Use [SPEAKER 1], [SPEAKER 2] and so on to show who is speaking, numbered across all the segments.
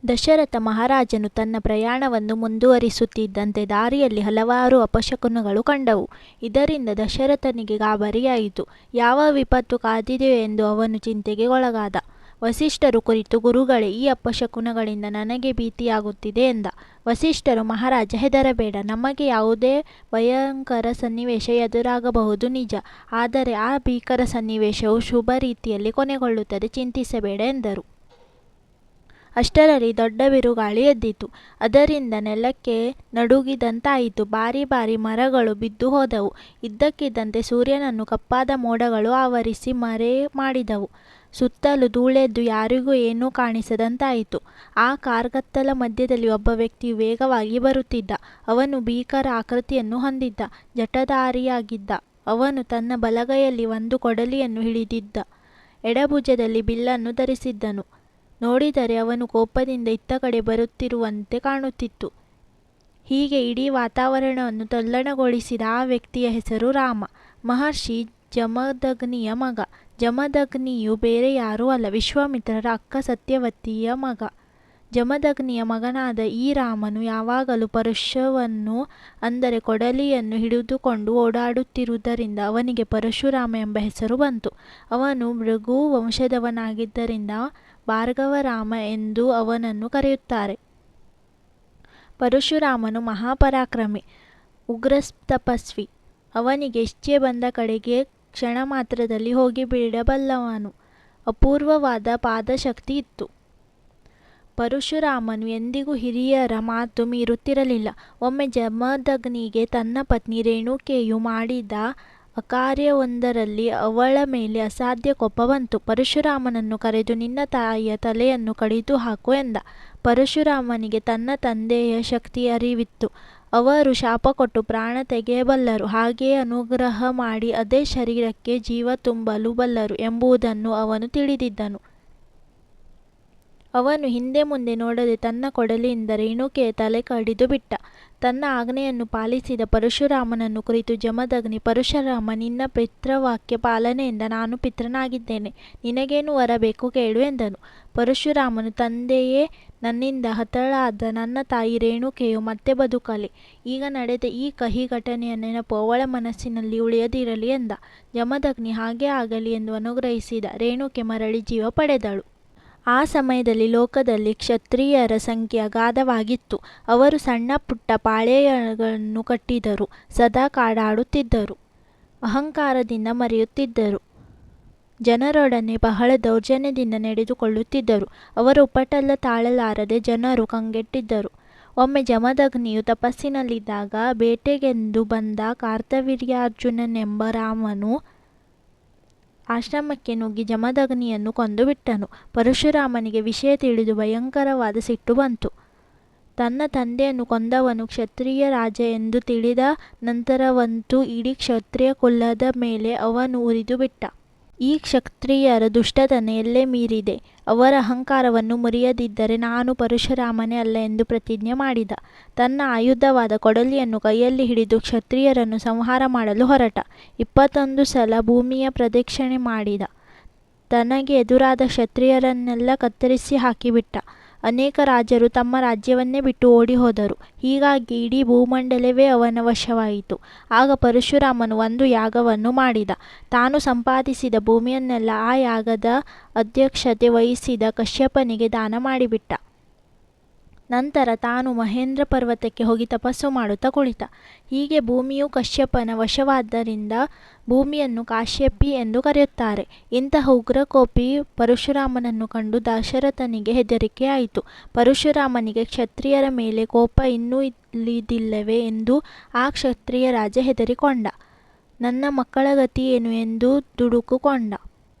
[SPEAKER 1] ದಶರಥ ಮಹಾರಾಜನು ತನ್ನ ಪ್ರಯಾಣವನ್ನು ಮುಂದುವರಿಸುತ್ತಿದ್ದಂತೆ ದಾರಿಯಲ್ಲಿ ಹಲವಾರು ಅಪಶಕುನಗಳು ಕಂಡವು. ಇದರಿಂದ ದಶರಥನಿಗೆ ಗಾಬರಿಯಾಯಿತು. ಯಾವ ವಿಪತ್ತು ಕಾದಿದೆಯೋ ಎಂದು ಅವನು ಚಿಂತೆಗೆ ಒಳಗಾದ. ವಸಿಷ್ಠರು ಕುರಿತು, ಗುರುಗಳೇ, ಈ ಅಪಶಕುನಗಳಿಂದ ನನಗೆ ಭೀತಿಯಾಗುತ್ತಿದೆ ಎಂದ. ವಸಿಷ್ಠರು, ಮಹಾರಾಜ, ಹೆದರಬೇಡ. ನಮಗೆ ಯಾವುದೇ ಭಯಂಕರ ಸನ್ನಿವೇಶ ಎದುರಾಗಬಹುದು ನಿಜ. ಆದರೆ ಆ ಭೀಕರ ಸನ್ನಿವೇಶವು ಶುಭ ರೀತಿಯಲ್ಲಿ ಕೊನೆಗೊಳ್ಳುತ್ತದೆ, ಚಿಂತಿಸಬೇಡ ಎಂದರು. ಅಷ್ಟರಲ್ಲಿ ದೊಡ್ಡ ಬಿರುಗಾಳಿ ಎದ್ದಿತು. ಅದರಿಂದ ನೆಲಕ್ಕೆ ನಡುಗಿದಂತಾಯಿತು. ಬಾರಿ ಬಾರಿ ಮರಗಳು ಬಿದ್ದು ಹೋದವು. ಇದ್ದಕ್ಕಿದ್ದಂತೆ ಸೂರ್ಯನನ್ನು ಕಪ್ಪಾದ ಮೋಡಗಳು ಆವರಿಸಿ ಮರೆ ಮಾಡಿದವು. ಸುತ್ತಲೂ ಧೂಳೆದ್ದು ಯಾರಿಗೂ ಏನೂ ಕಾಣಿಸದಂತಾಯಿತು. ಆ ಕಾರ್ಗತ್ತಲ ಮಧ್ಯದಲ್ಲಿ ಒಬ್ಬ ವ್ಯಕ್ತಿಯು ವೇಗವಾಗಿ ಬರುತ್ತಿದ್ದ. ಅವನು ಭೀಕರ ಆಕೃತಿಯನ್ನು ಹೊಂದಿದ್ದ, ಜಟಾಧಾರಿಯಾಗಿದ್ದ. ಅವನು ತನ್ನ ಬಲಗೈಯಲ್ಲಿ ಒಂದು ಕೊಡಲಿಯನ್ನು ಹಿಡಿದಿದ್ದ, ಎಡಭುಜದಲ್ಲಿ ಬಿಲ್ಲನ್ನು ಧರಿಸಿದ್ದನು. ನೋಡಿದರೆ ಅವನು ಕೋಪದಿಂದ ಇತ್ತ ಕಡೆ ಬರುತ್ತಿರುವಂತೆ ಕಾಣುತ್ತಿತ್ತು. ಹೀಗೆ ಇಡೀ ವಾತಾವರಣವನ್ನು ತಲ್ಲಣಗೊಳಿಸಿದ ಆ ವ್ಯಕ್ತಿಯ ಹೆಸರು ರಾಮ, ಮಹರ್ಷಿ ಜಮದಗ್ನಿಯ ಮಗ. ಜಮದಗ್ನಿಯು ಬೇರೆ ಯಾರೂ ಅಲ್ಲ, ವಿಶ್ವಾಮಿತ್ರರ ಅಕ್ಕ ಸತ್ಯವತಿಯ ಮಗ. ಜಮದಗ್ನಿಯ ಮಗನಾದ ಈ ರಾಮನು ಯಾವಾಗಲೂ ಪರಶುವನ್ನು, ಅಂದರೆ ಕೊಡಲಿಯನ್ನು ಹಿಡಿದುಕೊಂಡು ಓಡಾಡುತ್ತಿರುವುದರಿಂದ ಅವನಿಗೆ ಪರಶುರಾಮ ಎಂಬ ಹೆಸರು ಬಂತು. ಅವನು ಭೃಗು ವಂಶದವನಾಗಿದ್ದರಿಂದ ಭಾರ್ಗವರಾಮ ಎಂದು ಅವನನ್ನು ಕರೆಯುತ್ತಾರೆ. ಪರಶುರಾಮನು ಮಹಾಪರಾಕ್ರಮಿ, ಉಗ್ರತಪಸ್ವಿ. ಅವನಿಗೆ ಇಚ್ಛೆ ಬಂದ ಕಡೆಗೆ ಕ್ಷಣ ಮಾತ್ರದಲ್ಲಿ ಹೋಗಿಬಿಡಬಲ್ಲವನು. ಅಪೂರ್ವವಾದ ಪಾದಶಕ್ತಿ ಇತ್ತು. ಪರಶುರಾಮನು ಎಂದಿಗೂ ಹಿರಿಯರ ಮಾತು ಮೀರುತ್ತಿರಲಿಲ್ಲ. ಒಮ್ಮೆ ಜಮದಗ್ನಿಗೆ ತನ್ನ ಪತ್ನಿ ರೇಣುಕೆಯು ಮಾಡಿದ ಅಕಾರ್ಯವೊಂದರಲ್ಲಿ ಅವಳ ಮೇಲೆ ಅಸಾಧ್ಯ ಕೋಪ ಬಂತು. ಪರಶುರಾಮನನ್ನು ಕರೆದು, ನಿನ್ನ ತಾಯಿಯ ತಲೆಯನ್ನು ಕಡಿದು ಹಾಕು ಎಂದ. ಪರಶುರಾಮನಿಗೆ ತನ್ನ ತಂದೆಯ ಶಕ್ತಿಯ ಅರಿವಿತ್ತು. ಅವರು ಶಾಪ ಕೊಟ್ಟು ಪ್ರಾಣ ತೆಗೆಯಬಲ್ಲರು, ಹಾಗೆಯೇ ಅನುಗ್ರಹ ಮಾಡಿ ಅದೇ ಶರೀರಕ್ಕೆ ಜೀವ ತುಂಬಲು ಬಲ್ಲರು ಎಂಬುದನ್ನು ಅವನು ತಿಳಿದಿದ್ದನು. ಅವನು ಹಿಂದೆ ಮುಂದೆ ನೋಡದೆ ತನ್ನ ಕೊಡಲಿಯಿಂದ ರೇಣುಕೆಯ ತಲೆ ಕಡಿದು ಬಿಟ್ಟ. ತನ್ನ ಆಜ್ಞೆಯನ್ನು ಪಾಲಿಸಿದ ಪರಶುರಾಮನನ್ನು ಕುರಿತು ಜಮದಗ್ನಿ, ಪರಶುರಾಮ, ನಿನ್ನ ಪಿತೃವಾಕ್ಯ ಪಾಲನೆಯಿಂದ ನಾನು ಪಿತೃನಾಗಿದ್ದೇನೆ. ನಿನಗೇನು ವರ ಬೇಕು ಕೇಳು ಎಂದನು. ಪರಶುರಾಮನು, ತಂದೆಯೇ, ನನ್ನಿಂದ ಹತಳಾದ ನನ್ನ ತಾಯಿ ರೇಣುಕೆಯು ಮತ್ತೆ ಬದುಕಲಿ. ಈಗ ನಡೆದ ಈ ಕಹಿ ಘಟನೆಯ ನೆನಪು ಅವಳ ಮನಸ್ಸಿನಲ್ಲಿ ಉಳಿಯದಿರಲಿ ಎಂದ. ಜಮದಗ್ನಿ ಹಾಗೇ ಆಗಲಿ ಎಂದು ಅನುಗ್ರಹಿಸಿದ. ರೇಣುಕೆ ಮರಳಿ ಜೀವ ಪಡೆದಳು. ಆ ಸಮಯದಲ್ಲಿ ಲೋಕದಲ್ಲಿ ಕ್ಷತ್ರಿಯರ ಸಂಖ್ಯೆ ಅಗಾಧವಾಗಿತ್ತು. ಅವರು ಸಣ್ಣ ಪುಟ್ಟ ಪಾಳೆಯಗಳನ್ನು ಕಟ್ಟಿದರು, ಸದಾ ಕಾಡಾಡುತ್ತಿದ್ದರು, ಅಹಂಕಾರದಿಂದ ಮರೆಯುತ್ತಿದ್ದರು, ಜನರೊಡನೆ ಬಹಳ ದೌರ್ಜನ್ಯದಿಂದ ನಡೆದುಕೊಳ್ಳುತ್ತಿದ್ದರು. ಅವರ ಉಪಟಳ ತಾಳಲಾರದೆ ಜನರು ಕಂಗೆಟ್ಟಿದ್ದರು. ಒಮ್ಮೆ ಜಮದಗ್ನಿಯು ತಪಸ್ಸಿನಲ್ಲಿದ್ದಾಗ ಬೇಟೆಗೆಂದು ಬಂದ ಕಾರ್ತವೀರ್ಯಾರ್ಜುನನೆಂಬ ರಾಮನು ಆಶ್ರಮಕ್ಕೆ ನುಗ್ಗಿ ಜಮದಗ್ನಿಯನ್ನು ಕೊಂದು ಬಿಟ್ಟನು. ಪರಶುರಾಮನಿಗೆ ವಿಷಯ ತಿಳಿದು ಭಯಂಕರವಾದ ಸಿಟ್ಟು ಬಂತು. ತನ್ನ ತಂದೆಯನ್ನು ಕೊಂದವನು ಕ್ಷತ್ರಿಯ ರಾಜ ಎಂದು ತಿಳಿದ ನಂತರವಂತೂ ಇಡೀ ಕ್ಷತ್ರಿಯ ಕುಲದ ಮೇಲೆ ಅವನು ಉರಿದು ಬಿಟ್ಟ. ಈ ಕ್ಷತ್ರಿಯರ ದುಷ್ಟತನ ಎಲ್ಲೇ ಮೀರಿದೆ. ಅವರ ಅಹಂಕಾರವನ್ನು ಮುರಿಯದಿದ್ದರೆ ನಾನು ಪರಶುರಾಮನೇ ಅಲ್ಲ ಎಂದು ಪ್ರತಿಜ್ಞೆ ಮಾಡಿದ. ತನ್ನ ಆಯುಧವಾದ ಕೊಡಲಿಯನ್ನು ಕೈಯಲ್ಲಿ ಹಿಡಿದು ಕ್ಷತ್ರಿಯರನ್ನು ಸಂಹಾರ ಮಾಡಲು ಹೊರಟ. 21 ಸಲ ಭೂಮಿಯ ಪ್ರದಕ್ಷಿಣೆ ಮಾಡಿದ. ತನಗೆ ಎದುರಾದ ಕ್ಷತ್ರಿಯರನ್ನೆಲ್ಲ ಕತ್ತರಿಸಿ ಹಾಕಿಬಿಟ್ಟ. ಅನೇಕ ರಾಜರು ತಮ್ಮ ರಾಜ್ಯವನ್ನೇ ಬಿಟ್ಟು ಓಡಿ ಹೋದರು. ಹೀಗಾಗಿ ಇಡೀ ಭೂಮಂಡಲವೇ ಅವನ ವಶವಾಯಿತು. ಆಗ ಪರಶುರಾಮನು ಒಂದು ಯಾಗವನ್ನು ಮಾಡಿದ. ತಾನು ಸಂಪಾದಿಸಿದ ಭೂಮಿಯನ್ನೆಲ್ಲ ಆ ಯಾಗದ ಅಧ್ಯಕ್ಷತೆ ವಹಿಸಿದ ಕಶ್ಯಪನಿಗೆ ದಾನ ಮಾಡಿಬಿಟ್ಟ. ನಂತರ ತಾನು ಮಹೇಂದ್ರ ಪರ್ವತಕ್ಕೆ ಹೋಗಿ ತಪಸ್ಸು ಮಾಡುತ್ತಾ ಕುಳಿತ. ಹೀಗೆ ಭೂಮಿಯು ಕಶ್ಯಪನ ವಶವಾದ್ದರಿಂದ ಭೂಮಿಯನ್ನು ಕಾಶ್ಯಪಿ ಎಂದು ಕರೆಯುತ್ತಾರೆ. ಇಂತಹ ಉಗ್ರಕೋಪಿ ಪರಶುರಾಮನನ್ನು ಕಂಡು ದಶರಥನಿಗೆ ಹೆದರಿಕೆಯಾಯಿತು. ಪರಶುರಾಮನಿಗೆ ಕ್ಷತ್ರಿಯರ ಮೇಲೆ ಕೋಪ ಇನ್ನೂ ಇಳಿದಿಲ್ಲವೇ ಎಂದು ಆ ಕ್ಷತ್ರಿಯ ರಾಜ ಹೆದರಿಕೊಂಡ. ನನ್ನ ಮಕ್ಕಳ ಗತಿ ಏನು ಎಂದು ದುಡುಕುಕೊಂಡ.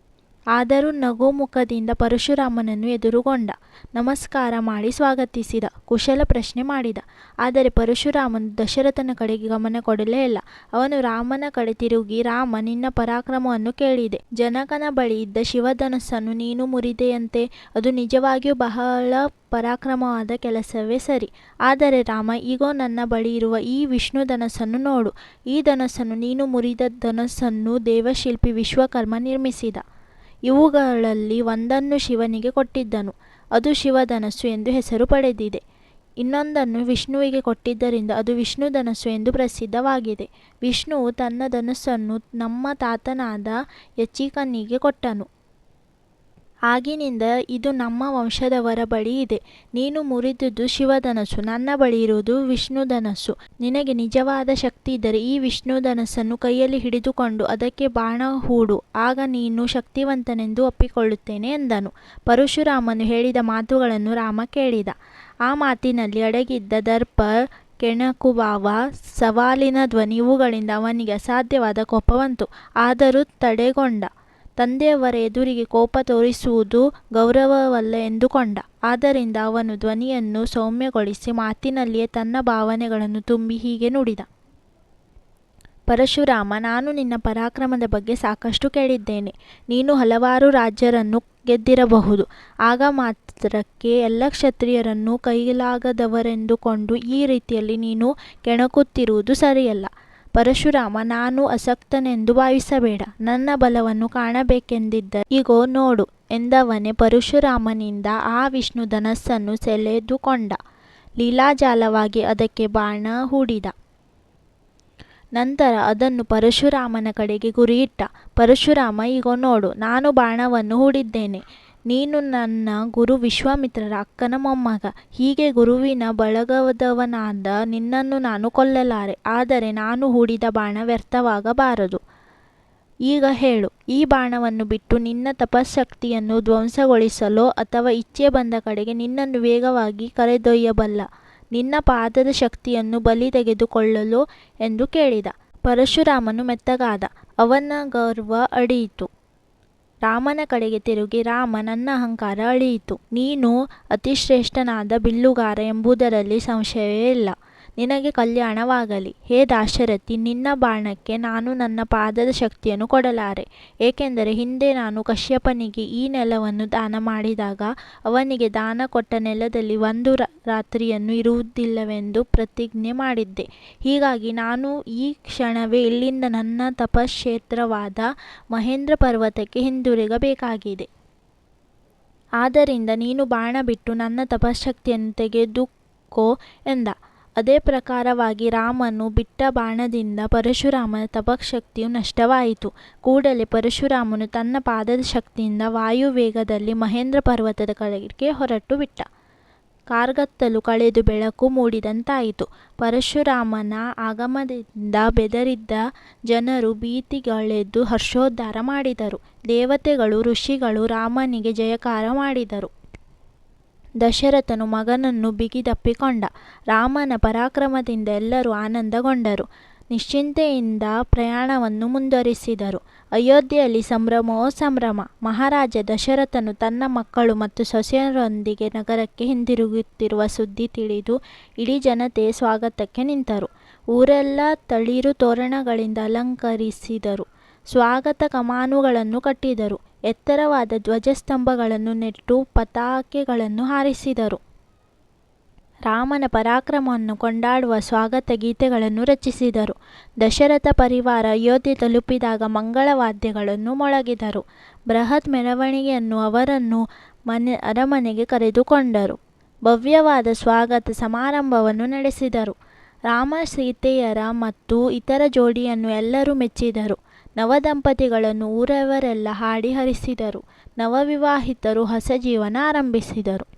[SPEAKER 1] ಆದರೂ ನಗುಮುಖದಿಂದ ಪರಶುರಾಮನನ್ನು ಎದುರುಗೊಂಡ. ನಮಸ್ಕಾರ ಮಾಡಿ ಸ್ವಾಗತಿಸಿದ. ಕುಶಲ ಪ್ರಶ್ನೆ ಮಾಡಿದ. ಆದರೆ ಪರಶುರಾಮನು ದಶರಥನ ಕಡೆಗೆ ಗಮನ ಕೊಡಲೇ ಇಲ್ಲ. ಅವನು ರಾಮನ ಕಡೆ ತಿರುಗಿ, ರಾಮ, ನಿನ್ನ ಪರಾಕ್ರಮವನ್ನು ಕೇಳಿದೆ. ಜನಕನ ಬಳಿ ಇದ್ದ ಶಿವಧನಸ್ಸನ್ನು ನೀನು ಮುರಿದೆಯಂತೆ. ಅದು ನಿಜವಾಗಿಯೂ ಬಹಳ ಪರಾಕ್ರಮವಾದ ಕೆಲಸವೇ ಸರಿ. ಆದರೆ ರಾಮ, ಈಗೋ ನನ್ನ ಬಳಿ ಇರುವ ಈ ವಿಷ್ಣು ಧನಸ್ಸನ್ನು ನೋಡು. ಈ ಧನಸ್ಸನ್ನು ನೀನು ಮುರಿದ ಧನಸ್ಸನ್ನು ದೇವಶಿಲ್ಪಿ ವಿಶ್ವಕರ್ಮ ನಿರ್ಮಿಸಿದ. ಇವುಗಳಲ್ಲಿ ಒಂದನ್ನು ಶಿವನಿಗೆ ಕೊಟ್ಟಿದ್ದನು. ಅದು ಶಿವಧನಸ್ಸು ಎಂದು ಹೆಸರು ಪಡೆದಿದೆ. ಇನ್ನೊಂದನ್ನು ವಿಷ್ಣುವಿಗೆ ಕೊಟ್ಟಿದ್ದರಿಂದ ಅದು ವಿಷ್ಣು ಧನಸ್ಸು ಎಂದು ಪ್ರಸಿದ್ಧವಾಗಿದೆ. ವಿಷ್ಣುವು ತನ್ನ ಧನಸ್ಸನ್ನು ನಮ್ಮ ತಾತನಾದ ಯಚಿಕನಿಗೆ ಕೊಟ್ಟನು. ಆಗಿನಿಂದ ಇದು ನಮ್ಮ ವಂಶದವರ ಬಳಿ ಇದೆ. ನೀನು ಮುರಿದುದು ಶಿವಧನಸ್ಸು, ನನ್ನ ಬಳಿ ಇರುವುದು ವಿಷ್ಣು ಧನಸ್ಸು. ನಿನಗೆ ನಿಜವಾದ ಶಕ್ತಿ ಇದ್ದರೆ ಈ ವಿಷ್ಣು ಧನಸ್ಸನ್ನು ಕೈಯಲ್ಲಿ ಹಿಡಿದುಕೊಂಡು ಅದಕ್ಕೆ ಬಾಣ ಹೂಡು, ಆಗ ನೀನು ಶಕ್ತಿವಂತನೆಂದು ಒಪ್ಪಿಕೊಳ್ಳುತ್ತೇನೆ ಎಂದನು. ಪರಶುರಾಮನು ಹೇಳಿದ ಮಾತುಗಳನ್ನು ರಾಮ ಕೇಳಿದ. ಆ ಮಾತಿನಲ್ಲಿ ಅಡಗಿದ್ದ ದರ್ಪ, ಕೆಣಕುಭಾವ, ಸವಾಲಿನ ಧ್ವನಿ ಇವುಗಳಿಂದ ಅವನಿಗೆ ಅಸಾಧ್ಯವಾದ ಕೋಪ ಬಂತು. ಆದರೂ ತಡೆಗೊಂಡ. ತಂದೆಯವರ ಎದುರಿಗೆ ಕೋಪ ತೋರಿಸುವುದು ಗೌರವವಲ್ಲ ಎಂದುಕೊಂಡ. ಆದ್ದರಿಂದ ಅವನು ಧ್ವನಿಯನ್ನು ಸೌಮ್ಯಗೊಳಿಸಿ ಮಾತಿನಲ್ಲಿಯೇ ತನ್ನ ಭಾವನೆಗಳನ್ನು ತುಂಬಿ ಹೀಗೆ ನುಡಿದ. ಪರಶುರಾಮ, ನಾನು ನಿನ್ನ ಪರಾಕ್ರಮದ ಬಗ್ಗೆ ಸಾಕಷ್ಟು ಕೇಳಿದ್ದೇನೆ. ನೀನು ಹಲವಾರು ರಾಜ್ಯರನ್ನು ಗೆದ್ದಿರಬಹುದು. ಆಗ ಮಾತ್ರಕ್ಕೆ ಎಲ್ಲ ಕ್ಷತ್ರಿಯರನ್ನು ಕೈಲಾಗದವರೆಂದುಕೊಂಡು ಈ ರೀತಿಯಲ್ಲಿ ನೀನು ಕೆಣಕುತ್ತಿರುವುದು ಸರಿಯಲ್ಲ. ಪರಶುರಾಮ, ನಾನು ಅಸಕ್ತನೆಂದು ಭಾವಿಸಬೇಡ. ನನ್ನ ಬಲವನ್ನು ಕಾಣಬೇಕೆಂದಿದ್ದ ಇಗೋ ನೋಡು ಎಂದವನೇ ಪರಶುರಾಮನಿಂದ ಆ ವಿಷ್ಣು ಧನಸ್ಸನ್ನು ಸೆಳೆದುಕೊಂಡ. ಲೀಲಾಜಾಲವಾಗಿ ಅದಕ್ಕೆ ಬಾಣ ಹೂಡಿದ. ನಂತರ ಅದನ್ನು ಪರಶುರಾಮನ ಕಡೆಗೆ ಗುರಿಯಿಟ್ಟ. ಪರಶುರಾಮ, ಇಗೋ ನೋಡು, ನಾನು ಬಾಣವನ್ನು ಹೂಡಿದ್ದೇನೆ. ನೀನು ನನ್ನ ಗುರು ವಿಶ್ವಾಮಿತ್ರರ ಅಕ್ಕನ ಮೊಮ್ಮಗ. ಹೀಗೆ ಗುರುವಿನ ಬಳಗದವನಾದ ನಿನ್ನನ್ನು ನಾನು ಕೊಲ್ಲಲಾರೆ. ಆದರೆ ನಾನು ಹೂಡಿದ ಬಾಣ ವ್ಯರ್ಥವಾಗಬಾರದು. ಈಗ ಹೇಳು, ಈ ಬಾಣವನ್ನು ಬಿಟ್ಟು ನಿನ್ನ ತಪಶ್ಶಕ್ತಿಯನ್ನು ಧ್ವಂಸಗೊಳಿಸಲೋ ಅಥವಾ ಇಚ್ಛೆ ಬಂದ ಕಡೆಗೆ ನಿನ್ನನ್ನು ವೇಗವಾಗಿ ಕರೆದೊಯ್ಯಬಲ್ಲ ನಿನ್ನ ಪಾದದ ಶಕ್ತಿಯನ್ನು ಬಲಿ ತೆಗೆದುಕೊಳ್ಳಲೋ ಎಂದು ಕೇಳಿದ. ಪರಶುರಾಮನು ಮೆತ್ತಗಾದ. ಅವನ ಗರ್ವ ಅಡಿಯಿತು. ರಾಮನ ಕಡೆಗೆ ತಿರುಗಿ, ರಾಮ, ನನ್ನ ಅಹಂಕಾರ ಅಳಿಯಿತು. ನೀನು ಅತಿಶ್ರೇಷ್ಠನಾದ ಬಿಲ್ಲುಗಾರ ಎಂಬುದರಲ್ಲಿ ಸಂಶಯವೇ ಇಲ್ಲ. ನಿನಗೆ ಕಲ್ಯಾಣವಾಗಲಿ. ಹೇ ದಾಶರಥಿ, ನಿನ್ನ ಬಾಣಕ್ಕೆ ನಾನು ನನ್ನ ಪಾದದ ಶಕ್ತಿಯನ್ನು ಕೊಡಲಾರೆ. ಏಕೆಂದರೆ ಹಿಂದೆ ನಾನು ಕಶ್ಯಪನಿಗೆ ಈ ನೆಲವನ್ನು ದಾನ ಮಾಡಿದಾಗ ಅವನಿಗೆ ದಾನ ಕೊಟ್ಟ ನೆಲದಲ್ಲಿ ಒಂದು ರಾತ್ರಿಯನ್ನು ಇರುವುದಿಲ್ಲವೆಂದು ಪ್ರತಿಜ್ಞೆ ಮಾಡಿದ್ದೆ. ಹೀಗಾಗಿ ನಾನು ಈ ಕ್ಷಣವೇ ಇಲ್ಲಿಂದ ನನ್ನ ತಪಶ್ಕ್ಷೇತ್ರವಾದ ಮಹೇಂದ್ರ ಪರ್ವತಕ್ಕೆ ಹಿಂದಿರುಗಬೇಕಾಗಿದೆ. ಆದ್ದರಿಂದ ನೀನು ಬಾಣ ಬಿಟ್ಟು ನನ್ನ ತಪಶ್ಶಕ್ತಿಯನ್ನು ತೆಗೆದುಕೋ ಎಂದ. ಅದೇ ಪ್ರಕಾರವಾಗಿ ರಾಮನು ಬಿಟ್ಟ ಬಾಣದಿಂದ ಪರಶುರಾಮನ ತಪಶ್ಶಕ್ತಿಯು ನಷ್ಟವಾಯಿತು. ಕೂಡಲೇ ಪರಶುರಾಮನು ತನ್ನ ಪಾದದ ಶಕ್ತಿಯಿಂದ ವಾಯುವೇಗದಲ್ಲಿ ಮಹೇಂದ್ರ ಪರ್ವತದ ಕಡೆಗೆ ಹೊರಟು ಬಿಟ್ಟ. ಕಾರ್ಗತ್ತಲು ಕಳೆದು ಬೆಳಕು ಮೂಡಿದಂತಾಯಿತು. ಪರಶುರಾಮನ ಆಗಮನದಿಂದ ಬೆದರಿದ್ದ ಜನರು ಭೀತಿಗಳೆದ್ದು ಹರ್ಷೋದ್ಧಾರ ಮಾಡಿದರು. ದೇವತೆಗಳು, ಋಷಿಗಳು ರಾಮನಿಗೆ ಜಯಕಾರ ಮಾಡಿದರು. ದಶರಥನು ಮಗನನ್ನು ಬಿಗಿದಪ್ಪಿಕೊಂಡ. ರಾಮನ ಪರಾಕ್ರಮದಿಂದ ಎಲ್ಲರೂ ಆನಂದಗೊಂಡರು. ನಿಶ್ಚಿಂತೆಯಿಂದ ಪ್ರಯಾಣವನ್ನು ಮುಂದುವರಿಸಿದರು. ಅಯೋಧ್ಯೆಯಲ್ಲಿ ಸಂಭ್ರಮವೋ ಸಂಭ್ರಮ. ಮಹಾರಾಜ ದಶರಥನು ತನ್ನ ಮಕ್ಕಳು ಮತ್ತು ಸೊಸೆಯರೊಂದಿಗೆ ನಗರಕ್ಕೆ ಹಿಂದಿರುಗುತ್ತಿರುವ ಸುದ್ದಿ ತಿಳಿದು ಇಡೀ ಜನತೆ ಸ್ವಾಗತಕ್ಕೆ ನಿಂತರು. ಊರೆಲ್ಲ ತಳಿರು ತೋರಣಗಳಿಂದ ಅಲಂಕರಿಸಿದರು. ಸ್ವಾಗತ ಕಮಾನುಗಳನ್ನು ಕಟ್ಟಿದರು. ಎತ್ತರವಾದ ಧ್ವಜಸ್ತಂಭಗಳನ್ನು ನೆಟ್ಟು ಪತಾಕೆಗಳನ್ನು ಹಾರಿಸಿದರು. ರಾಮನ ಪರಾಕ್ರಮವನ್ನು ಕೊಂಡಾಡುವ ಸ್ವಾಗತ ಗೀತೆಗಳನ್ನು ರಚಿಸಿದರು. ದಶರಥ ಪರಿವಾರ ಅಯೋಧ್ಯೆ ತಲುಪಿದಾಗ ಮಂಗಳವಾದ್ಯಗಳನ್ನು ಮೊಳಗಿದರು. ಬೃಹತ್ ಮೆರವಣಿಗೆಯನ್ನು ಅವರನ್ನು ಅರಮನೆಗೆ ಕರೆದುಕೊಂಡರು. ಭವ್ಯವಾದ ಸ್ವಾಗತ ಸಮಾರಂಭವನ್ನು ನಡೆಸಿದರು. ರಾಮ, ಸೀತೆಯರ ಮತ್ತು ಇತರ ಜೋಡಿಯನ್ನು ಎಲ್ಲರೂ ಮೆಚ್ಚಿದರು. ನವದಂಪತಿಗಳನ್ನು ಊರವರೆಲ್ಲ ಹಾಡಿ ಹರಿಸಿದರು. ನವವಿವಾಹಿತರು ಹೊಸ ಜೀವನ ಆರಂಭಿಸಿದರು.